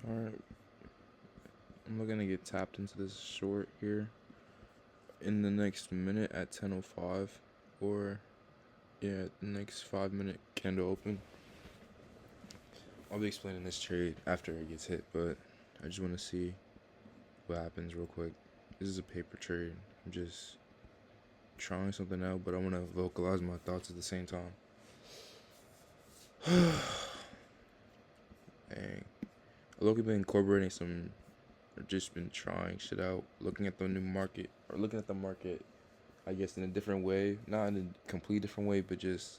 Alright, I'm looking to get tapped into this short here in the next minute at 10:05, or yeah, the next 5 minute candle open. I'll be explaining this trade after it gets hit, but I just want to see what happens real quick. This is a paper trade. I'm just trying something out, but I want to vocalize my thoughts at the same time. Dang. I've been incorporating some, or just been trying shit out, looking at the new market, or looking at the market, I guess, in a different way. Not in a complete different way, but just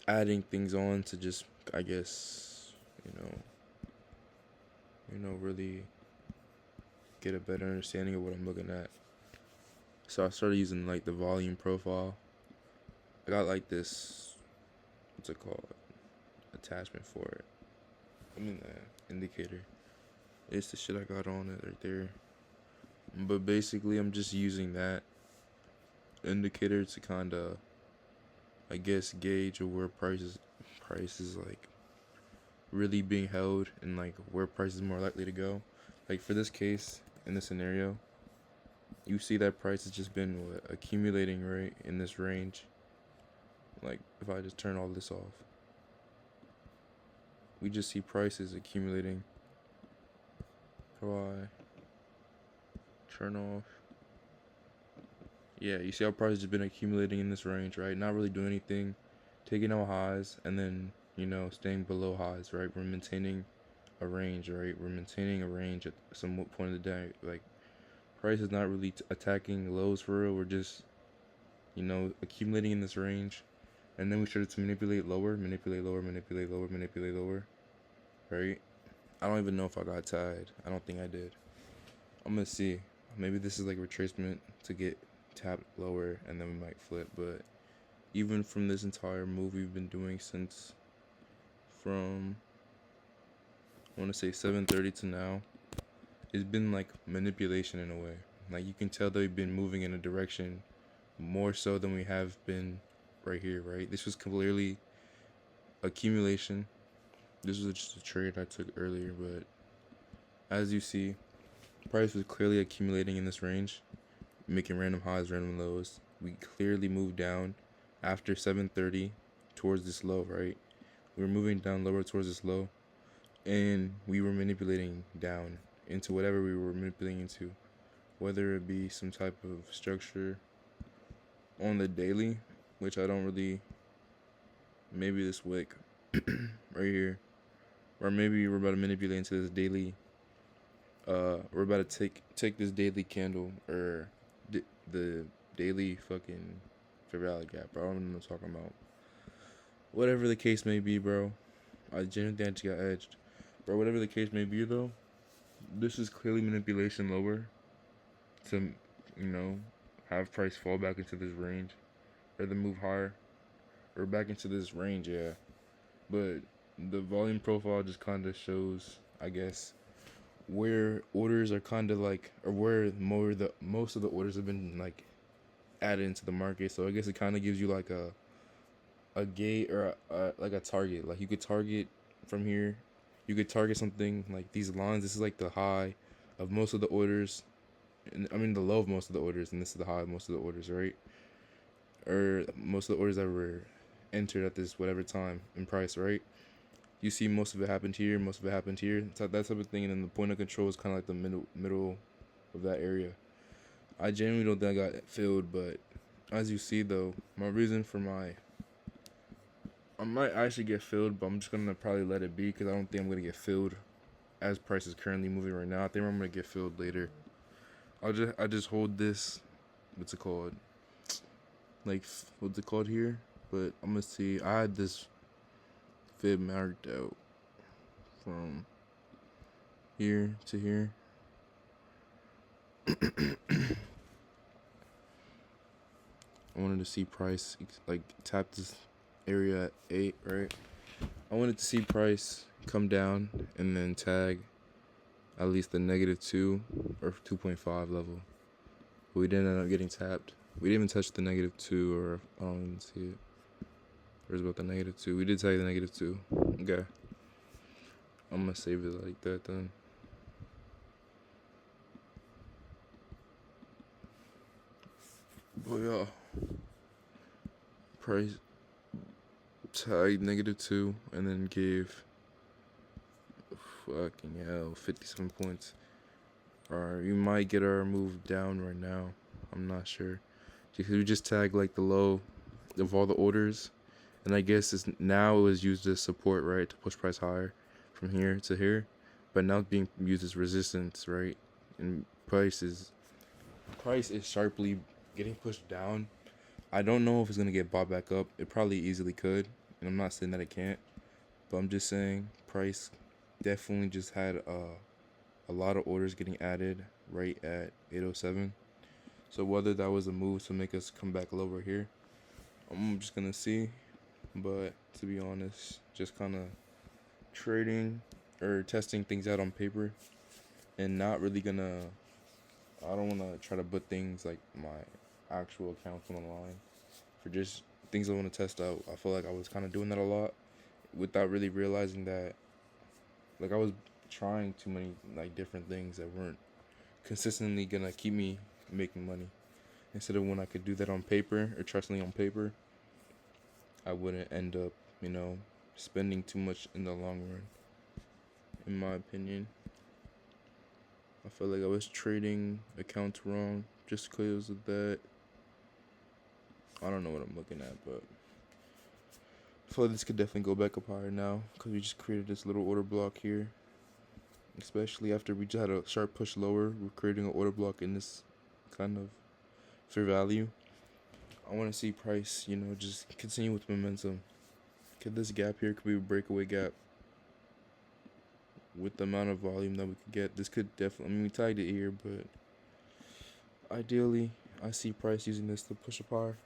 adding things on to just, I guess, really get a better understanding of what I'm looking at. So I started using like the volume profile. I got like this, what's it called, attachment for it. I mean the indicator. It's the shit I got on it right there. But basically I'm just using that indicator to kind of, I guess, gauge where prices like really being held, and like where price is more likely to go. Like for this case, in this scenario, you see that price has just been accumulating right in this range. Like if I just turn all this off, we just see prices accumulating. How I turn off? Yeah, you see how prices have been accumulating in this range, right? Not really doing anything, taking out highs, and then staying below highs, right? We're maintaining a range, right? We're maintaining a range at some point of the day. Like price is not really attacking lows for real. We're just accumulating in this range, and then we started to manipulate lower, manipulate lower, manipulate lower, manipulate lower, right? I don't even know if I got tied. I don't think I did. I'm gonna see. Maybe this is like retracement to get tapped lower, and then we might flip. But even from this entire move we've been doing since from, I want to say 7:30 to now, it's been like manipulation in a way. Like you can tell that we've been moving in a direction more so than we have been right here, right? This was clearly accumulation. This was just a trade I took earlier, but as you see, price was clearly accumulating in this range, making random highs, random lows. We clearly moved down after 7:30 towards this low, right? We were moving down lower towards this low, and we were manipulating down into whatever we were manipulating into, whether it be some type of structure on the daily, which I don't really, maybe this wick right here, or maybe we're about to manipulate into this daily. We're about to take this daily candle, or the daily fucking fair value gap, bro. I don't know what I'm talking about. Whatever the case may be, bro. I genuinely think I just got edged, bro. Whatever the case may be, though, this is clearly manipulation lower to, have price fall back into this range, or the move higher, or back into this range, yeah. But the volume profile just kind of shows, I guess, where orders are kind of like, or where most of the orders have been like added into the market. So I guess it kind of gives you like a gate, or like a target. Like you could target from here. You could target something like these lines. This is like the high of most of the orders, and I mean the low of most of the orders, and this is the high of most of the orders, right? Or most of the orders that were entered at this whatever time in price, right? You see most of it happened here, most of it happened here, that type of thing, and then the point of control is kind of like the middle of that area. I genuinely don't think I got filled, but as you see though, my reason for I might actually get filled, but I'm just gonna probably let it be because I don't think I'm gonna get filled as price is currently moving right now. I think I'm gonna get filled later. I just hold this, what's it called? Like what's it called here? But I'm gonna see. I had this fib marked out from here to here. I wanted to see price like tap this area at 8, right? I wanted to see price come down and then tag at least the -2 or 2.5 level. But we didn't end up getting tapped. We didn't even touch the -2, or I don't even see it. Where's about the -2? We did tag the -2. Okay. I'm gonna save it like that then. But yeah, price tag -2 and then gave fucking hell 57 points. Alright, we might get our move down right now. I'm not sure. Because we just tagged like the low of all the orders. And I guess it's now it was used as support, right? To push price higher from here to here. But now it's being used as resistance, right? And price is sharply getting pushed down. I don't know if it's gonna get bought back up. It probably easily could. And I'm not saying that it can't. But I'm just saying price definitely just had a lot of orders getting added right at 807. So whether that was a move to make us come back lower here, I'm just gonna see. But to be honest, just kind of trading or testing things out on paper and not really gonna. I don't wanna try to put things like my actual accounts on the line for just things I want to test out. I feel like I was kind of doing that a lot without really realizing that, like, I was trying too many like different things that weren't consistently gonna keep me making money. Instead of when I could do that on paper or trust me on paper, I wouldn't end up, spending too much in the long run. In my opinion, I feel like I was trading accounts wrong just because of that. I don't know what I'm looking at, but I feel like this could definitely go back up higher now because we just created this little order block here. Especially after we just had a sharp push lower, we're creating an order block in this kind of fair value. I want to see price, just continue with momentum. Could this gap here could be a breakaway gap with the amount of volume that we could get? This could definitely, we tagged it here, but ideally, I see price using this to push up higher.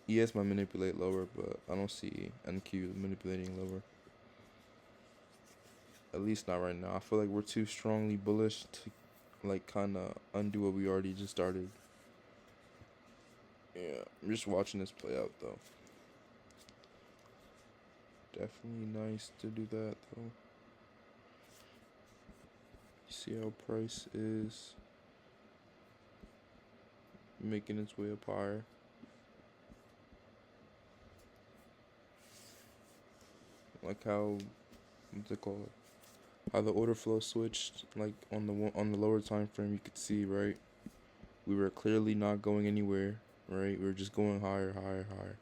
ES might manipulate lower, but I don't see NQ manipulating lower. At least not right now. I feel like we're too strongly bullish to like kind of undo what we already just started. Yeah, I'm just watching this play out though. Definitely nice to do that though. See how price is making its way up higher. Like how, what's it called? How the order flow switched. Like on the lower time frame, you could see, right? We were clearly not going anywhere, right? We were just going higher, higher, higher,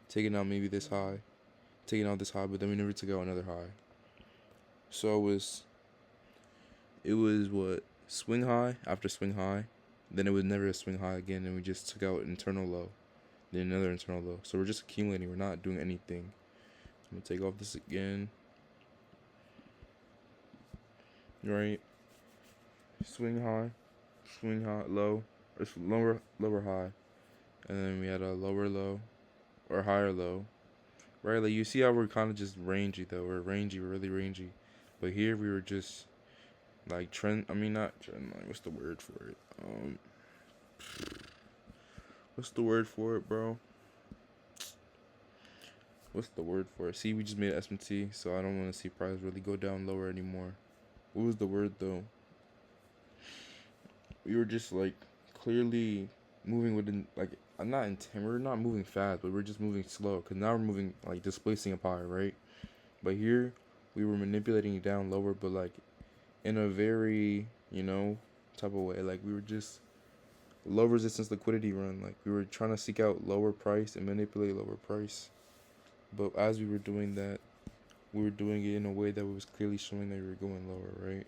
taking out maybe this high, taking out this high, but then we never took out another high. So it was what, swing high after swing high, then it was never a swing high again, and we just took out internal low, then another internal low. So we're just accumulating. We're not doing anything. I'm gonna take off this again. Right, swing high, low, it's lower high, and then we had a lower low or higher low. Right, like you see how we're kind of just rangy though. We're really rangy. But here we were just like trend. I mean, not trend line. What's the word for it? What's the word for it, bro? What's the word for it? See, we just made S&T, so I don't want to see price really go down lower anymore. What was the word though? We were just like clearly moving within like we're not moving fast, but we're just moving slow. Cause now we're moving like displacing a pie, right? But here we were manipulating it down lower, but like in a very type of way. Like we were just low resistance liquidity run. Like we were trying to seek out lower price and manipulate lower price. But as we were doing that, we were doing it in a way that was clearly showing that we were going lower, right?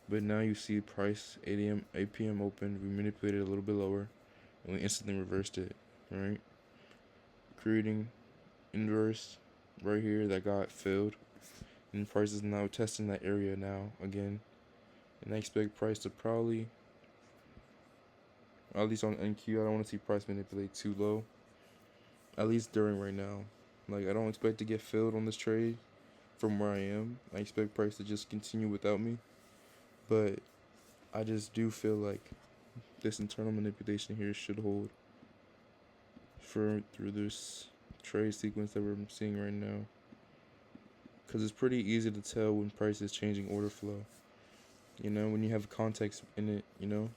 But now you see price 8 p.m. open. We manipulated a little bit lower, and we instantly reversed it, right? Creating inverse right here that got filled, and price is now testing that area now again, and I expect price to probably, at least on NQ, I don't want to see price manipulate too low, at least during right now. Like I don't expect to get filled on this trade from where I am. I expect price to just continue without me, but I just do feel like this internal manipulation here should hold through this trade sequence that we're seeing right now, because it's pretty easy to tell when price is changing order flow. You know, when you have context in it, you know,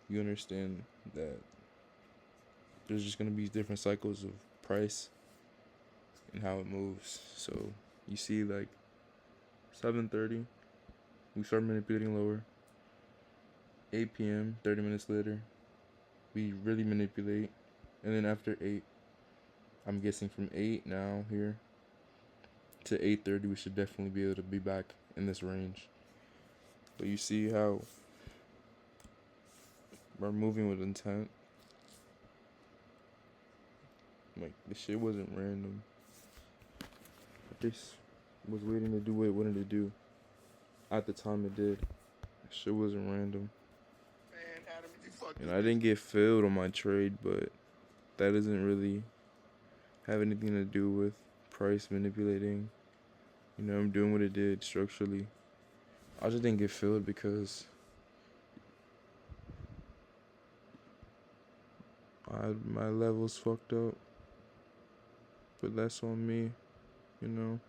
you understand that there's just gonna be different cycles of price and how it moves. So you see, like 7:30, we start manipulating lower. 8 p.m., 30 minutes later, we really manipulate, and then after 8, I'm guessing from 8 now here to 8:30, we should definitely be able to be back in this range. But you see how we're moving with intent. Like, this shit wasn't random. I just was waiting to do what it wanted to do at the time it did. This shit wasn't random. Man, Adam, you fucked And this I didn't get filled on my trade, but that doesn't really have anything to do with price manipulating. You know, I'm doing what it did structurally. I just didn't get filled because my levels fucked up. But that's on me, you know.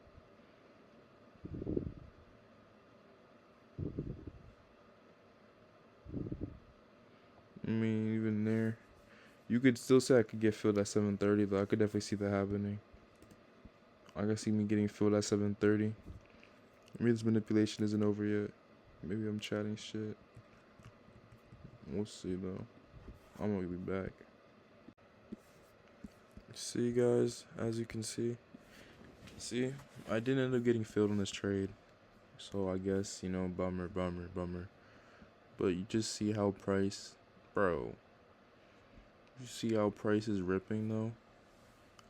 I mean, even there, you could still say I could get filled at 7:30, though. I could definitely see that happening. I can see me getting filled at 7:30. Maybe this manipulation isn't over yet. Maybe I'm chatting shit. We'll see, though. I'm gonna be back. See, guys, as you can see. See, I didn't end up getting filled on this trade. So I guess, you know, bummer. But you just see how price, bro. You see how price is ripping, though?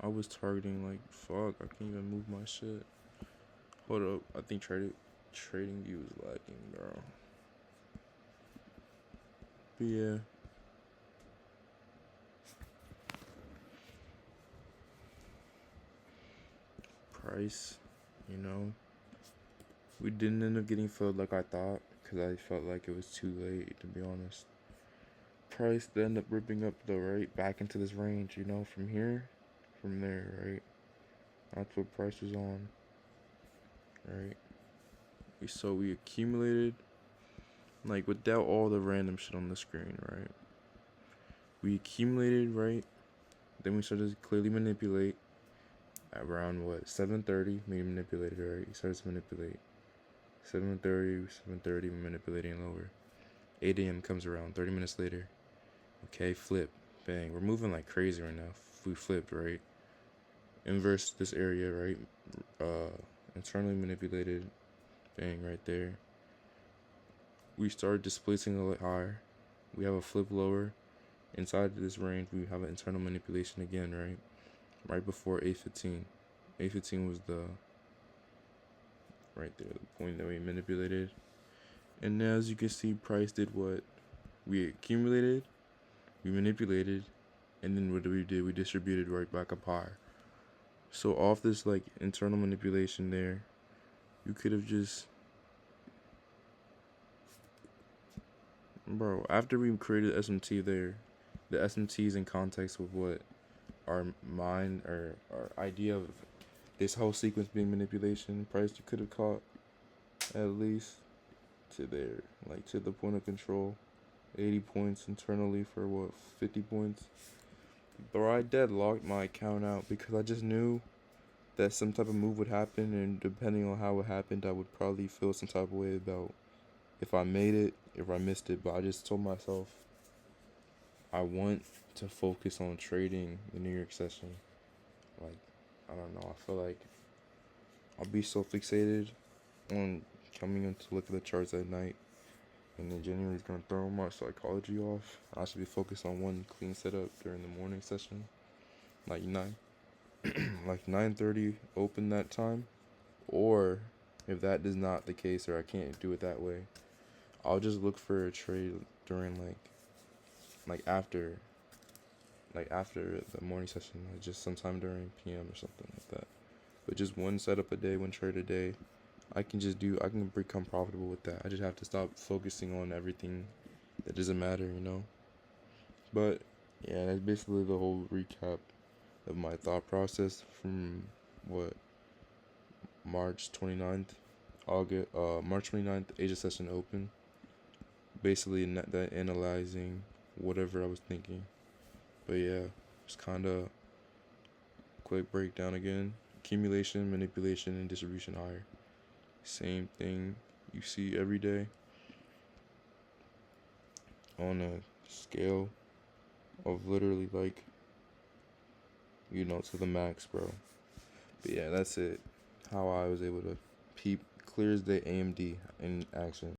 I was targeting, like, fuck, I can't even move my shit. Hold up, I think trading view is lagging, bro. But yeah. Price, you know. We didn't end up getting filled like I thought, because I felt like it was too late, to be honest. Price then ended up ripping up the right back into this range, you know, from here, from there, right? That's what price was on, right? We accumulated, like, without all the random shit on the screen, right? We accumulated, right? Then we started to clearly manipulate. At around what, 7:30, we manipulated, right? We started to manipulate. 7:30, we're manipulating lower. 8 a.m. comes around, 30 minutes later. Okay, flip. Bang. We're moving like crazy right now. We flipped, right? Inverse this area, right? Internally manipulated. Bang, right there. We started displacing a little higher. We have a flip lower. Inside this range, we have an internal manipulation again, right? Right before 8:15. 8:15 was the right there, the point that we manipulated. And now, as you can see, price did what? We accumulated, we manipulated, and then what did? We distributed right back up higher. So off this like internal manipulation there, you could have just, bro, after we created SMT there, the SMT is in context with what our mind or our idea of this whole sequence being manipulation. Price you could have caught at least to there, like to the point of control. 80 points internally for what, 50 points? Bro, I deadlocked my account out because I just knew that some type of move would happen, and depending on how it happened, I would probably feel some type of way about if I made it, if I missed it. But I just told myself I want to focus on trading the New York session. Like, I don't know, I feel like I'll be so fixated on coming in to look at the charts at night, and then January's gonna throw my psychology off. I should be focused on one clean setup during the morning session, like 9:30 open that time. Or if that is not the case, or I can't do it that way, I'll just look for a trade during like after the morning session, like just sometime during PM or something like that. But just one setup a day, one trade a day, I can become profitable with that. I just have to stop focusing on everything that doesn't matter, you know. But yeah, that's basically the whole recap of my thought process from what March 29th, March 29th, Asia session open. Basically, that analyzing whatever I was thinking. But yeah, just kind of quick breakdown again. Accumulation, manipulation, and distribution higher. Same thing you see every day on a scale of literally like, to the max, bro. But yeah, that's it. How I was able to peep clear as day AMD in action.